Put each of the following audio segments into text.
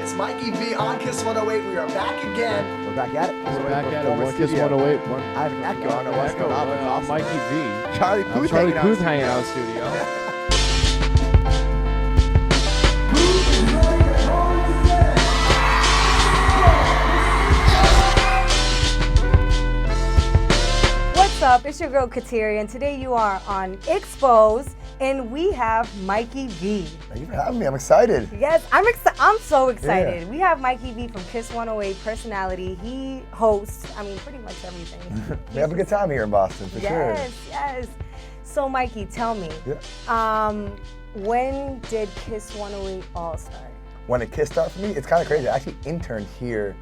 It's Mikey V on Kiss 108. We are back again. We're back at it. We're back at it. One Kiss 108. I have an echo on the West Coast. I'm Mikey V. Charlie Puth hanging out in the studio. What's up? It's your girl Katiria, and today you are on Expozed, and we have Mikey V. Thank you for having me. I'm excited. Yes, I'm so excited. Yeah. We have Mikey V from Kiss 108, personality. He hosts, pretty much everything. We have a good time here in Boston, for sure. Yes. So, Mikey, tell me, when did Kiss 108 all start? When did Kiss start for me? It's kind of crazy. I actually interned here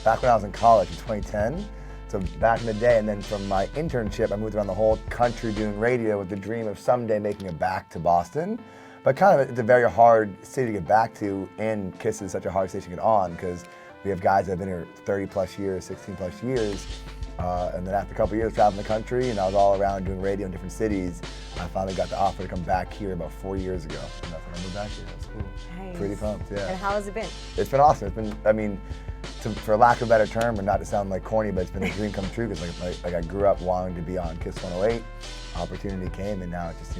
back when I was in college in 2010. So back in the day, and then from my internship, I moved around the whole country doing radio with the dream of someday making it back to Boston. But kind of, it's a very hard city to get back to, and Kiss is such a hard station to get on because we have guys that have been here 30 plus years, 16 plus years. And then after a couple of years traveling the country, and I was all around doing radio in different cities, I finally got the offer to come back here about 4 years ago. And that's when I moved back here. That's cool. Nice. Pretty pumped, yeah. And how has it been? It's been awesome. It's been, for lack of a better term, and not to sound like corny, but it's been a dream come true because like I grew up wanting to be on Kiss 108. Opportunity came, and now it's just,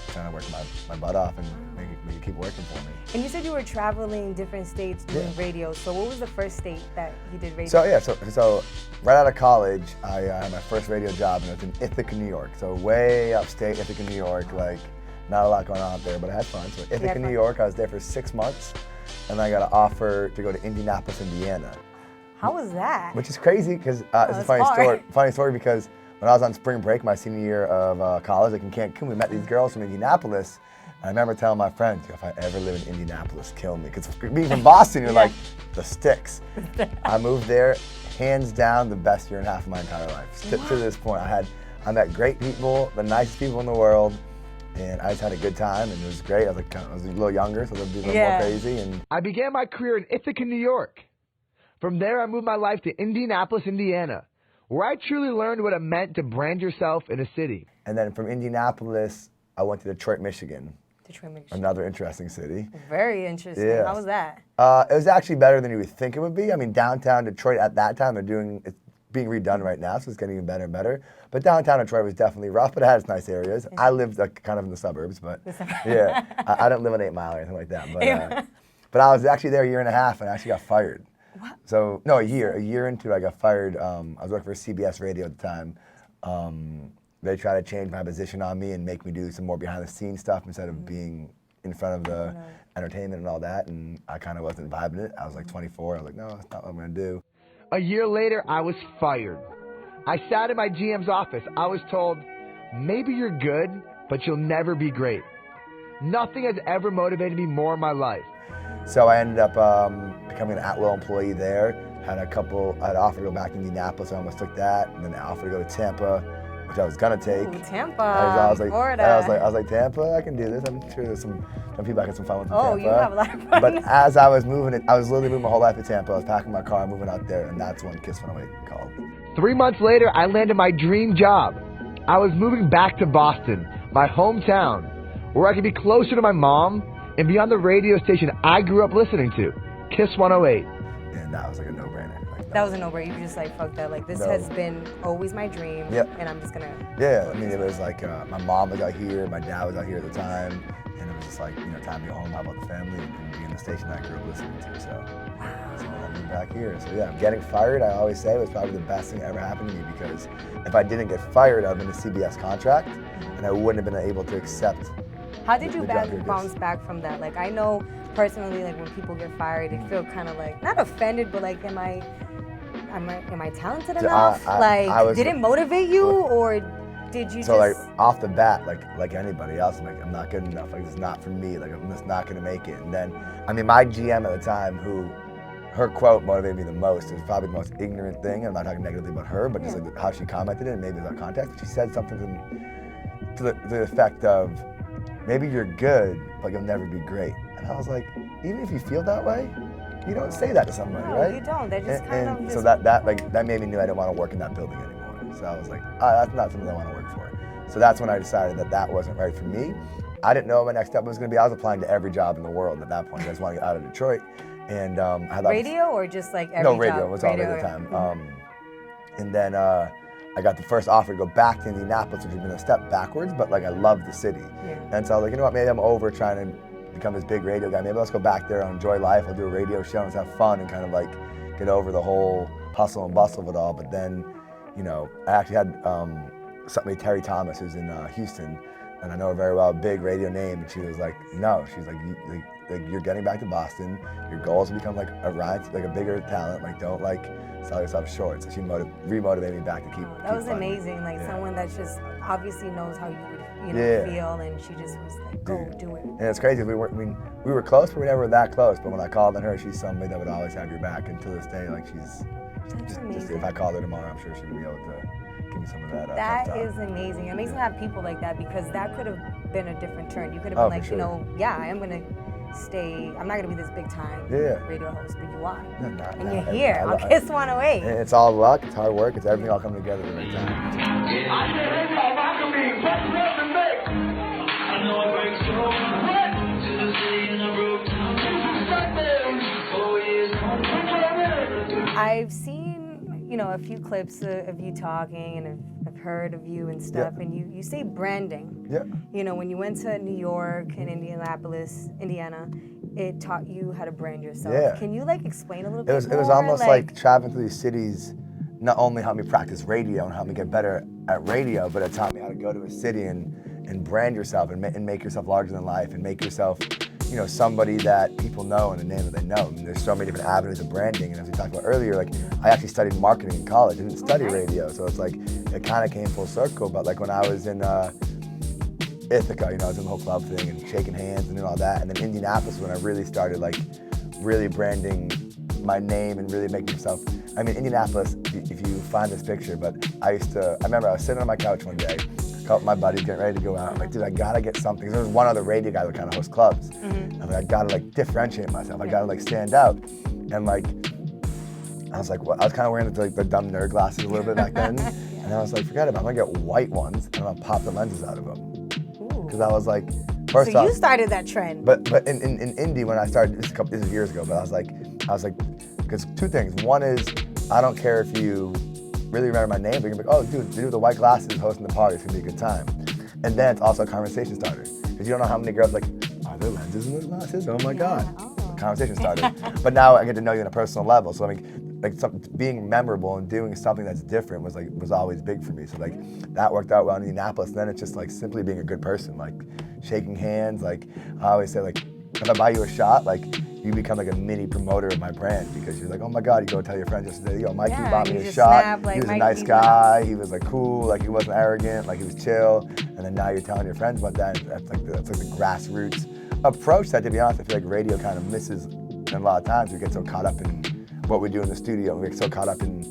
trying to work my butt off and make it keep working for me. And you said you were traveling different states doing radio. So what was the first state that you did radio? So right out of college, I had my first radio job, and it was in Ithaca, New York. So way upstate Ithaca, New York, like not a lot going on out there, but I had fun. So Ithaca, New York, I was there for 6 months, and I got an offer to go to Indianapolis, Indiana. How was that? Which is crazy because it's a funny story because when I was on spring break my senior year of college, like in Cancun, we met these girls from Indianapolis. And I remember telling my friends, if I ever live in Indianapolis, kill me. Because being from Boston, you're like, the sticks. I moved there, hands down, the best year and a half of my entire life. To this point, I met great people, the nicest people in the world, and I just had a good time, and it was great. I was a little younger, so it would be a little more crazy. And I began my career in Ithaca, New York. From there, I moved my life to Indianapolis, Indiana, where I truly learned what it meant to brand yourself in a city. And then from Indianapolis, I went to Detroit, Michigan. Another interesting city. Very interesting. Yeah. How was that? It was actually better than you would think it would be. Downtown Detroit at that time, it's being redone right now, so it's getting even better and better. But downtown Detroit was definitely rough, but it had its nice areas. I lived kind of in the suburbs, but yeah, I didn't live on 8 Mile or anything like that. But I was actually there a year and a half, and I actually got fired. What? So, no, a year into it, I got fired. I was working for CBS Radio at the time. They tried to change my position on me and make me do some more behind-the-scenes stuff instead of being in front of the entertainment and all that, and I kind of wasn't vibing it. I was like 24. I was like, no, that's not what I'm going to do. A year later, I was fired. I sat in my GM's office. I was told, maybe you're good, but you'll never be great. Nothing has ever motivated me more in my life. So I ended up becoming an at-will employee there. Had an offer to go back to Indianapolis. I almost took that, and then an offer to go to Tampa, which I was gonna take. Ooh, Tampa, Florida. I was like, Tampa, I can do this. I'm sure there's some people I can have some fun with in Tampa. You have a lot of fun. But as I was moving, I was literally moving my whole life to Tampa. I was packing my car, moving out there, and that's when Kiss 108 called. 3 months later, I landed my dream job. I was moving back to Boston, my hometown, where I could be closer to my mom and be on the radio station I grew up listening to, Kiss 108. And that was like a no-brainer. That was a no-brainer. You just like, fuck that. Like, this has been always my dream, and I'm just gonna... Yeah, it was like, my mom was out here, my dad was out here at the time, and it was just like, time to go home, about the family, and be in the station I grew up listening to, so I moved back here. So yeah, getting fired, I always say, was probably the best thing that ever happened to me, because if I didn't get fired, I'd been a CBS contract, and I wouldn't have been able to accept. How did you bounce back from that? Like, I know personally, like, when people get fired, they feel kind of like, not offended, but like, am I talented enough? Did it motivate you, or did you like, off the bat, like anybody else, I'm not good enough. Like, it's not for me. Like, I'm just not gonna make it. And then, my GM at the time, her quote motivated me the most. It was probably the most ignorant thing. I'm not talking negatively about her, but just like how she commented it, and maybe without context. She said something to the effect of, maybe you're good, but you'll never be great. And I was like, even if you feel that way, you don't say that to somebody, right? No, you don't. They're just kind of so that made me know I didn't want to work in that building anymore. So I was like, that's not something I want to work for. So that's when I decided that wasn't right for me. I didn't know what my next step was going to be. I was applying to every job in the world at that point. I just wanted to get out of Detroit. And I had radio or just like every No, radio. job? It was all radio time. And then I got the first offer to go back to Indianapolis, which had been a step backwards, but like I loved the city. Yeah. And so I was like, you know what, maybe I'm over trying to become this big radio guy. Maybe let's go back there and enjoy life. I'll do a radio show and have fun and kind of like get over the whole hustle and bustle of it all. But then, you know, I actually had somebody, Terry Thomas, who's in Houston, and I know her very well, a big radio name, and she was like, no, she's like, you're getting back to Boston. Your goal is to become like a bigger talent. Like, don't like sell yourself short. So she re-motivated me back to keep. That was amazing. Like someone that just obviously knows how you feel, and she just was like, go do it. And it's crazy. We were close, but we never were that close. But when I called on her, she's somebody that would always have your back. And to this day, like she's just if I called her tomorrow, I'm sure she would be able to give me some of that. That is amazing. It makes me have people like that, because that could have been a different turn. You could have been like, you know, yeah, I am gonna stay. I'm not gonna be this big time radio host, but you are, and you're here on Kiss 108. And it's all luck. It's hard work. It's everything all coming together at the right time. I've seen, you know, a few clips of you talking, and I've heard of you and stuff, and you say branding. Yeah. You know, when you went to New York and Indianapolis, Indiana, it taught you how to brand yourself. Yeah. Can you like explain a little bit more? It was almost like traveling through these cities not only helped me practice radio and help me get better at radio, but it taught me how to go to a city and brand yourself and make yourself larger than life and make yourself, you know, somebody that people know and a name that they know. I mean, there's so many different avenues of branding, and as we talked about earlier, like I actually studied marketing in college. I didn't study radio, so it's like it kind of came full circle. But like when I was in Ithaca, you know, I was in the whole club thing and shaking hands and doing all that, and then Indianapolis when I really started like really branding my name and really making myself. I mean, Indianapolis, if you find this picture, but I remember I was sitting on my couch one day, a couple of my buddies getting ready to go out. I'm like, dude, I gotta get something. There was one other radio guy that kind of hosts clubs. I'm like, I gotta like differentiate myself. I gotta like stand out. And like, I was like, well, I was kind of wearing the dumb nerd glasses a little bit back then. And I was like, forget it, I'm gonna get white ones and I'm gonna pop the lenses out of them. Because I was like, first off, you started that trend. But in Indy, when I started, this is years ago, but I was like, because two things. One is, I don't care if you really remember my name, but you're like, oh, dude, the dude with the white glasses hosting the party, it's gonna be a good time. And then it's also a conversation starter. Because you don't know how many girls like, are there lenses in those glasses? Oh my God. Conversation starter. But now I get to know you on a personal level. So I mean, like being memorable and doing something that's different was always big for me. So like that worked out well in Indianapolis. And then it's just like simply being a good person, like shaking hands. Like I always say, like if I buy you a shot, like you become like a mini promoter of my brand, because you're like, oh my God, you go tell your friend yesterday, yo, Mikey bought me a shot. He was a nice guy. He was like cool. Like he wasn't arrogant. Like he was chill. And then now you're telling your friends about that. That's like the grassroots approach that, to be honest, I feel like radio kind of misses. And a lot of times we get so caught up in what we do in the studio. We get so caught up in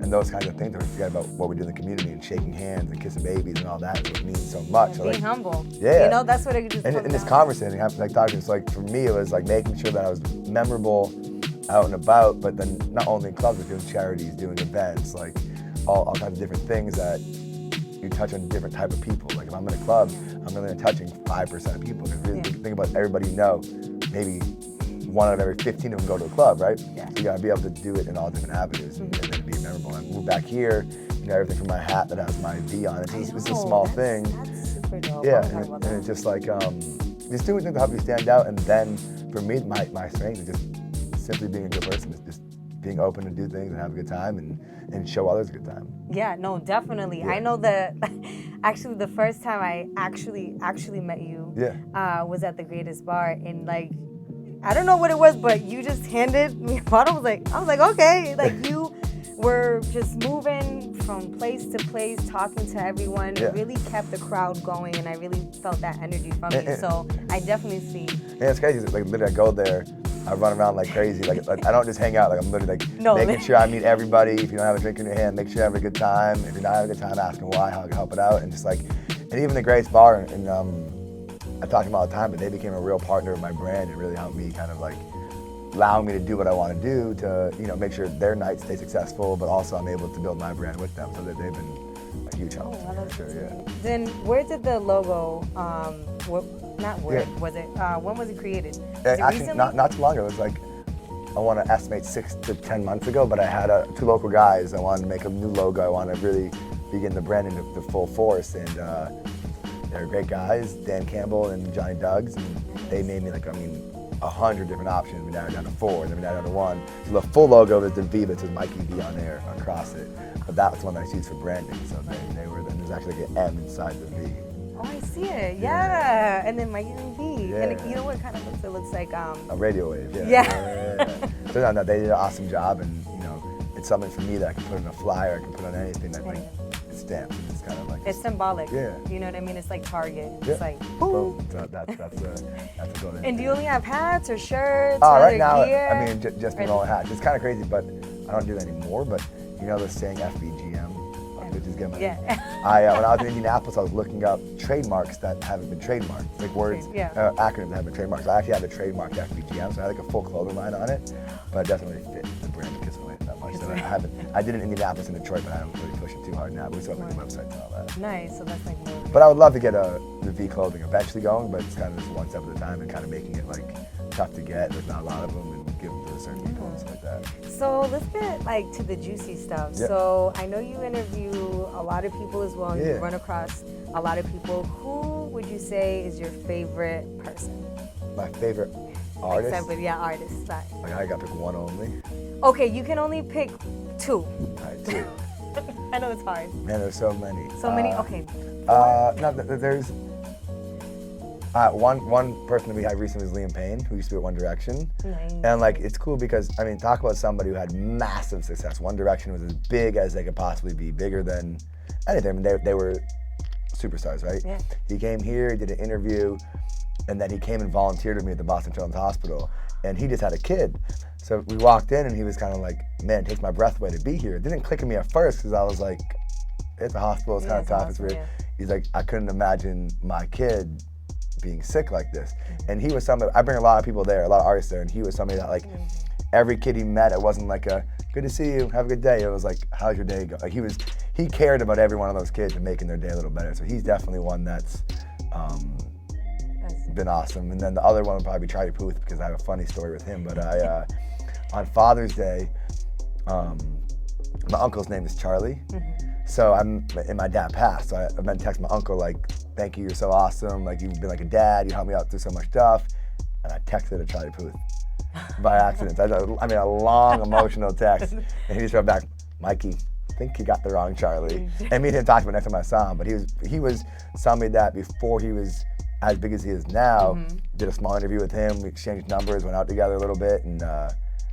those kinds of things that we forget about what we do in the community and shaking hands and kissing babies and all that. It means so much. Yeah, so being like, humble. Yeah. You know, that's what it just and in this conversation, like talking, it's like for me, it was like making sure that I was memorable out and about, but then not only in clubs, but doing charities, doing events, like all kinds of different things that you touch on different type of people. Like if I'm in a club, I'm really touching 5% of people. Because really think about everybody you know, maybe 1 out of every 15 of them go to a club, right? Yeah. So you gotta be able to do it in all different avenues and then be memorable. I moved back here, you know, everything from my hat that has my V on it. It's a small thing. That's super dope. Yeah, and it's just like, just doing things to help you stand out. And then for me, my strength is just simply being a good person. It's just being open to do things and have a good time and show others a good time. Yeah, no, definitely. Yeah. I know that actually the first time I actually met you was at the Greatest Bar, and like, I don't know what it was, but you just handed me a bottle. I was like, okay. Like you were just moving from place to place, talking to everyone. It really kept the crowd going, and I really felt that energy from you. So I definitely see. Yeah, it's crazy. Like literally, I go there, I run around like crazy. Like I don't just hang out. Like I'm literally like making sure I meet everybody. If you don't have a drink in your hand, make sure you have a good time. If you're not having a good time, asking why, how I can help it out, and just like, and even the Greatest Bar and I talk to them all the time, but they became a real partner of my brand and really helped me kind of like allowing me to do what I want to do to, you know, make sure their night stays successful, but also I'm able to build my brand with them, so that they've been a huge help. For sure, yeah. Then where did the logo, was it, when was it created? Was actually, it not too long ago. It was like I want to estimate 6 to 10 months ago, but I had 2 local guys. I wanted to make a new logo. I want to really begin the branding to full force, and they're great guys, Dan Campbell and Johnny Duggs, and they made me 100 different options. We narrowed down to 4, then we narrowed down to 1. So the full logo is the V, but it says Mikey V on there, across it. But that was the one that I used for branding, so they were, and there's actually like an M inside the V. Oh, I see it. Yeah. And then Mikey V. Yeah. And you know what kind of looks? It looks like a radio wave. Yeah. Yeah. So no, they did an awesome job, and it's something for me that I can put in a flyer, I can put on anything that it's stamped. It's kind of like it's symbolic. Yeah. You know what I mean? It's like Target. Yeah. It's like boom. So that's a good. And do you only have hats or shirts? Oh, or right now, gear? I mean, just been rolling hats. It's kind of crazy, but I don't do that anymore. But you know the saying FBGM, bitches get money. Yeah. When I was in Indianapolis, I was looking up trademarks that haven't been trademarked, like words, acronyms that haven't been trademarked. So I actually have a trademark FBGM, so I had like a full clothing line on it, but it doesn't really fit the brand of Kiss Away that much. So I did it in Indianapolis and Detroit, but I don't really push it too hard now. We still have like websites and all that. Nice. So that's like more. But I would love to get the V clothing eventually going, but it's kind of just one step at a time and kind of making it like tough to get. There's not a lot of them, and give them to certain people and stuff like that. So let's get like to the juicy stuff. Yep. So I know you interview a lot of people as well, and you run across a lot of people. Who would you say is your favorite person? My favorite artist? Artist. Sorry. Like I gotta pick one only. Okay, you can only pick 2. All right, 2. I know it's hard. Man, there's so many. So many. Okay. No, there's one person that we had recently was Liam Payne, who used to be at One Direction. Nice. And like it's cool because I mean, talk about somebody who had massive success. One Direction was as big as they could possibly be, bigger than anything. I mean, they were superstars, right? Yeah. He came here, he did an interview, and then he came and volunteered with me at the Boston Children's Hospital, and he just had a kid. So we walked in, and he was kind of like, "Man, it takes my breath away to be here." It didn't click in me at first because I was like, "It's a hospital, it's kind of tough, it's weird." Yeah. He's like, "I couldn't imagine my kid being sick like this." And he was somebody, I bring a lot of people there, a lot of artists there, and he was somebody that like every kid he met, it wasn't like a good to see you, have a good day. It was like, how's your day go? Like he cared about every one of those kids and making their day a little better. So he's definitely one that's been awesome. And then the other one would probably be Charlie Puth, because I have a funny story with him. But on Father's Day, my uncle's name is Charlie. So and my dad passed, so I've been texting my uncle like, "Thank you, you're so awesome. Like you've been like a dad. You helped me out through so much stuff." And I texted to Charlie Puth by accident. I mean, a long emotional text, and he just wrote back, "Mikey, I think you got the wrong Charlie." And me and him talked about it next time I saw him. But he was somebody that before he was as big as he is now, did a small interview with him. We exchanged numbers, went out together a little bit, and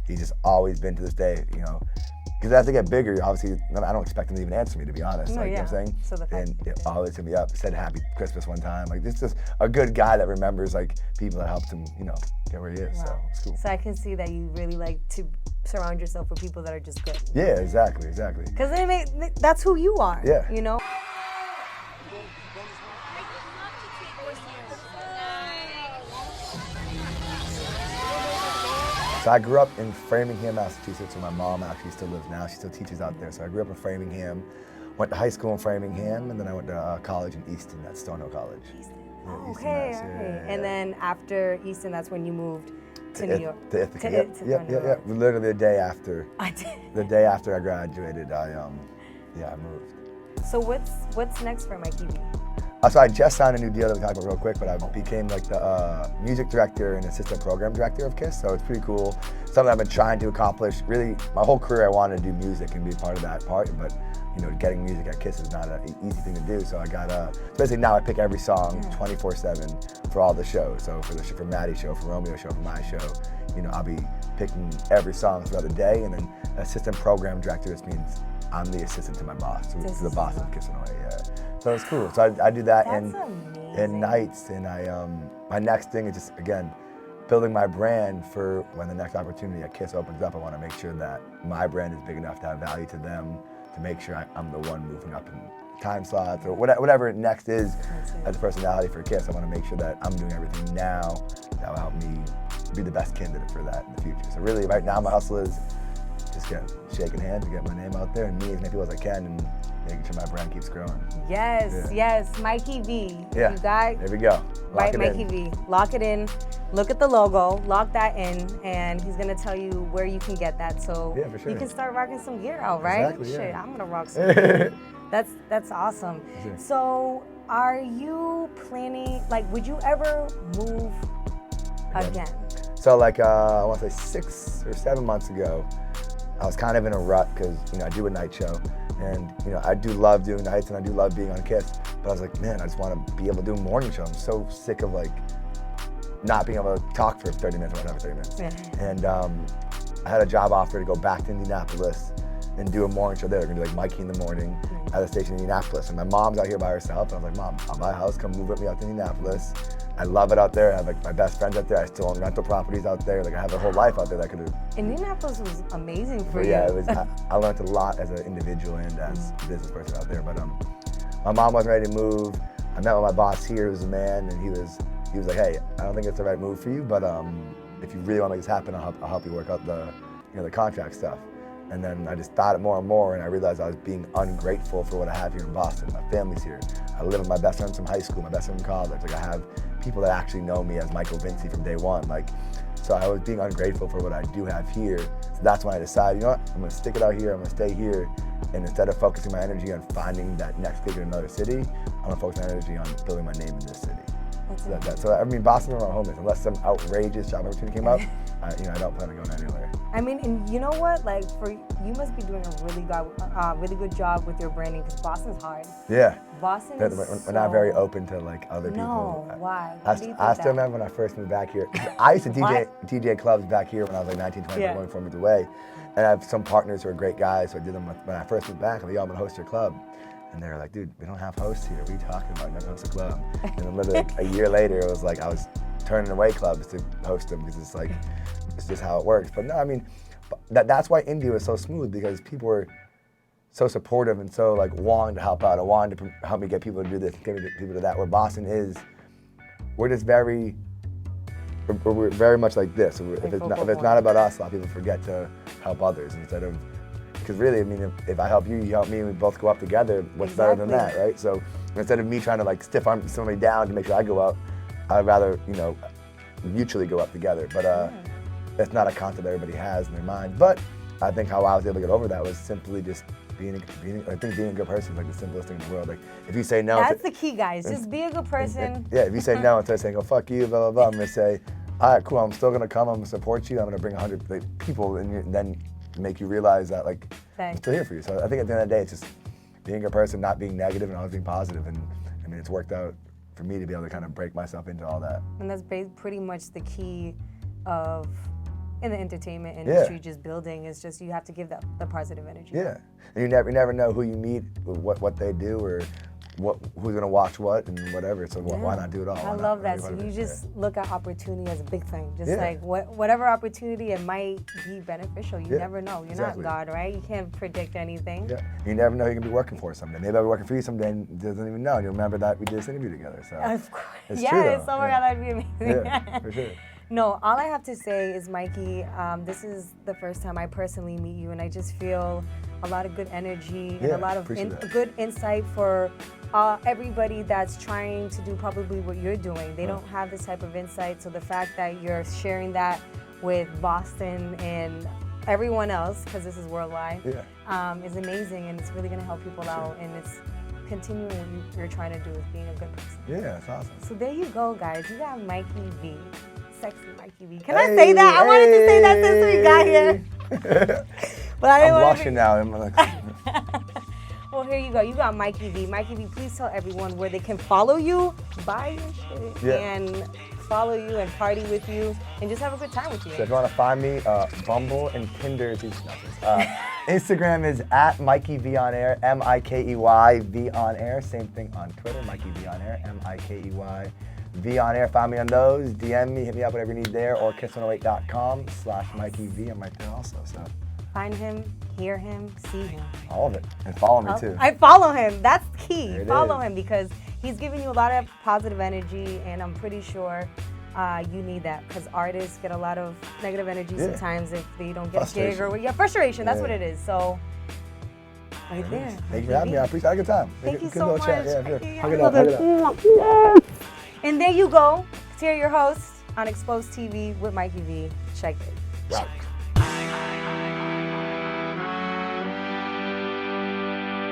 he's just always been to this day, Because as they get bigger, obviously, I don't expect them to even answer me, to be honest. You know what I'm saying? So the fact always hit me up, said Happy Christmas one time. Like, this is just a good guy that remembers, like, people that helped him, get where he is. Wow. So it's cool. So I can see that you really like to surround yourself with people that are just good. Yeah, exactly. Because that's who you are. Yeah. So I grew up in Framingham, Massachusetts, where my mom actually still lives now. She still teaches out there. So I grew up in Framingham, went to high school in Framingham, and then I went to college in Easton, at Stonehill College. Easton. Yeah, Easton, Okay. Mass, yeah. And then after Easton, that's when you moved to New York. To Ithaca. Yep. Literally the day after. I did. The day after I graduated, I moved. So what's next for Mikey V? So I just signed a new deal that we talked about real quick, but I became like the music director and assistant program director of KISS, so it's pretty cool. Something I've been trying to accomplish. Really, my whole career I wanted to do music and be a part of that part, but getting music at KISS is not an easy thing to do, so I got basically now I pick every song 24/7 for all the shows. So for Maddie's show, for Romeo's show, for my show, I'll be picking every song throughout the day, and then assistant program director just means I'm the assistant to my boss, to the boss of KISS in a way, yeah. So it's cool. So I do that in nights, and my next thing is just, again, building my brand for when the next opportunity at KISS opens up. I want to make sure that my brand is big enough to have value to them, to make sure I'm the one moving up in time slots or whatever next is as a personality for KISS. I want to make sure that I'm doing everything now that will help me be the best candidate for that in the future. So really, right now, my hustle is just shaking hands and get my name out there and meet as many people as I can, and making sure my brand keeps growing. Yes, Mikey V. Yeah, you got there we go. Mikey V. Lock it in. look at the logo, lock that in, and he's gonna tell you where you can get that. So Yeah, for sure. you can start rocking some gear out, right? Exactly, yeah. Shit, I'm gonna rock some gear. That's awesome. Sure. So are you planning, like, would you ever move again? So like, I want to say 6 or 7 months ago, I was kind of in a rut because, you know, I do a night show and, you know, I do love doing nights and I do love being on Kiss, but I was like, man, I just want to be able to do a morning show. I'm so sick of like not being able to talk for 30 minutes or whatever, 30 minutes. Yeah. And I had a job offer to go back to Indianapolis and do a morning show there. We're gonna do like Mikey in the morning at the station in Indianapolis. And my mom's out here by herself. And I was like, Mom, I'll buy a house, come move with me out to Indianapolis. I love it out there. I have like my best friends out there. I still own rental properties out there. Like I have a whole life out there that I could have. Indianapolis was amazing for you. Yeah, it was. I learned a lot as an individual and as a business person out there. But my mom wasn't ready to move. I met with my boss here, who's a man, and he was like, hey, I don't think it's the right move for you, but if you really want to make this happen, I'll help you work out the contract stuff. And then I just thought it more and more, and I realized I was being ungrateful for what I have here in Boston. My family's here. I live with my best friends from high school, my best friend from college. Like I have people that actually know me as Michael Vinci from day one. Like, so I was being ungrateful for what I do have here. So that's when I decided, you know what, I'm gonna stick it out here, I'm gonna stay here. And instead of focusing my energy on finding that next gig in another city, I'm gonna focus my energy on building my name in this city. So I mean, Boston's where my home is. Unless some outrageous job opportunity came up, I don't plan on going anywhere. I mean, and you know what? Like, you must be doing a really good job with your branding because Boston's hard. Yeah. Boston is We're not very open to like other people. No, why? I still remember when I first moved back here. I used to DJ clubs back here when I was like 19, 20, 24 moved away. And I have some partners who are great guys, so I did them when I first moved back. I'm like, yo, I'm gonna host your club. And they were like, dude, we don't have hosts here. What are you talking about? You're not gonna host a club. And then literally like, a year later, it was like I was turning away clubs to host them because it's like, it's just how it works. But no, I mean, that's why India was so smooth because people were so supportive and so like wanting to help out and wanting to help me get people to do this, get people to that. Where Boston is, we're just we're very much like this. If it's not about us, a lot of people forget to help others instead of, because really, I mean, if I help you, you help me, and we both go up together, what's better than that, right? So instead of me trying to like stiff arm somebody down to make sure I go up, I'd rather, mutually go up together. But that's not a concept everybody has in their mind. But I think how I was able to get over that was simply just being a good person is like the simplest thing in the world. Like if you say no, that's the key, guys. Just be a good person. Yeah, if you say no instead of saying, "Oh fuck you," blah blah blah, I'm gonna say, "All right, cool. I'm still gonna come. I'm gonna support you. I'm gonna bring 100 people, and then make you realize that like I'm still here for you." So I think at the end of the day, it's just being a good person, not being negative, and always being positive. And I mean, it's worked out for me to be able to kind of break myself into all that. And that's pretty much the key of in the entertainment industry, just building is just you have to give the positive energy. Yeah, and you never know who you meet, what they do, or who's gonna watch what and whatever. So why not do it all? I love that. So you just look at opportunity as a big thing. Just like whatever opportunity, it might be beneficial. You never know. You're not God, right? You can't predict anything. Yeah. You never know who you're gonna be working for someday. Maybe I'll be working for you someday and doesn't even know. And you'll remember that we did this interview together. So of course. It's true, though. Oh my God, that'd be amazing. Yeah, for sure. No, all I have to say is, Mikey, this is the first time I personally meet you, and I just feel a lot of good energy and a lot of good insight for everybody that's trying to do probably what you're doing. They don't have this type of insight, so the fact that you're sharing that with Boston and everyone else, because this is worldwide, is amazing, and it's really going to help people out, and it's continuing what you're trying to do is being a good person. Yeah, that's awesome. So there you go, guys. You got Mikey V. Sexy Mikey V. Can I say that? I wanted to say that since we got here. But I didn't I'm blushing now. I'm like, well, here you go. You got Mikey V. Mikey V, please tell everyone where they can follow you, buy your shit, and follow you and party with you and just have a good time with you. So if you want to find me, Bumble and Tinder is Instagram is at Mikey V on air, MIKEY V on air. Same thing on Twitter, Mikey V on air, MIKEY V on air. Find me on those. DM me, hit me up, whatever you need there, or kiss108.com/Mikey V. I'm right there also. So find him, hear him, see him. All of it, and follow me too. I follow him. That's key. Follow him because he's giving you a lot of positive energy, and I'm pretty sure you need that because artists get a lot of negative energy sometimes if they don't get a gig or frustration. That's what it is. So right there. Thank you for having me. I appreciate it. I had a good time. Thank you so much. Chat. Yeah, sure. I love it. And there you go. Katiria, your host. on Expozed TV with Mikey V. Check it. Wow.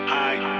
Hi.